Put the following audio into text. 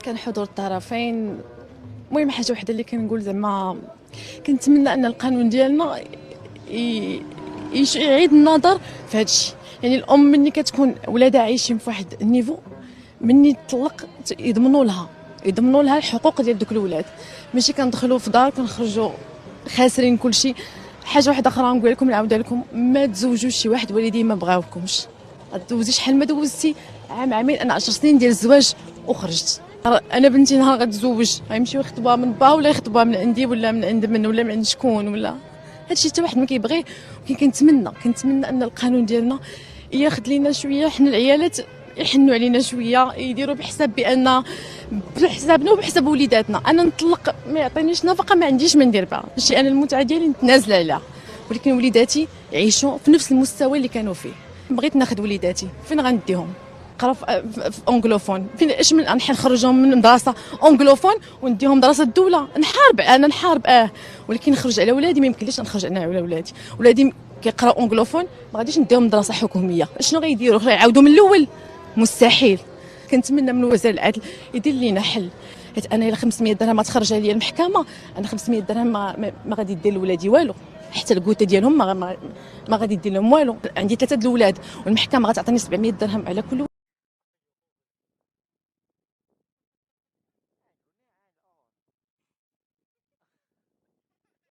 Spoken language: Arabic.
كان حضور الطرفين. المهم حاجه وحده اللي كنقول زعما كنتمنى ان القانون ديالنا يعيد النظر في هذا الشيء. يعني الام ملي كتكون ولادها عايشين في واحد النيفو، ملي تطلق يضمنوا لها الحقوق ديال دوك الولاد، ماشي كندخلوا في دار كنخرجوا خاسرين كل شيء. حاجه واحده اخرى نقول لكم نعاودها لكم، ما تزوجوش شي واحد والديه ما بغاوكمش. دوزي شحال ما دوزتي عامين، انا 10 سنين ديال الزواج وخرجت. انا بنتي نهار غتزوج غيمشيو يخطبوها من با ولا يخطبوها من عندي ولا من عند من ولا من عند شكون ولا هادشي حتى واحد ما كيبغيه. ولكن كنتمنى ان القانون ديالنا ياخذ لينا شويه، حنا العيالات يحنوا علينا شويه، يديروا بحسابنا وبحساب وليداتنا. انا نطلق ما يعطينيش نفقه ما عنديش ما ندير بها، ماشي انا المتعه ديالي نتنازل عليها، ولكن وليداتي يعيشوا في نفس المستوى اللي كانوا فيه. بغيت ناخذ وليداتي فين غنديهم؟ قراو في اونغلوفون، فين اش من نخرجهم من مدرسه اونغلوفون ونديهم مدرسه الدوله؟ نحارب ولكن نخرج على ولادي ما يمكنليش نخرج انا على ولادي كيقراو اونغلوفون، ما غاديش نديهم مدرسه حكوميه. شنو غيديروا؟ غيعاودوا من الاول؟ مستحيل. كنتمنى من وزير العدل يدير لينا حل، حيت انا الا 500 درهم تخرج عليا المحكمه، انا 500 درهم ما غادي دير لولادي والو، حتى الكوته ديالهم ما غادي دير لهم والو. عندي 3 د الولاد والمحكمه غتعطيني 700 درهم على كل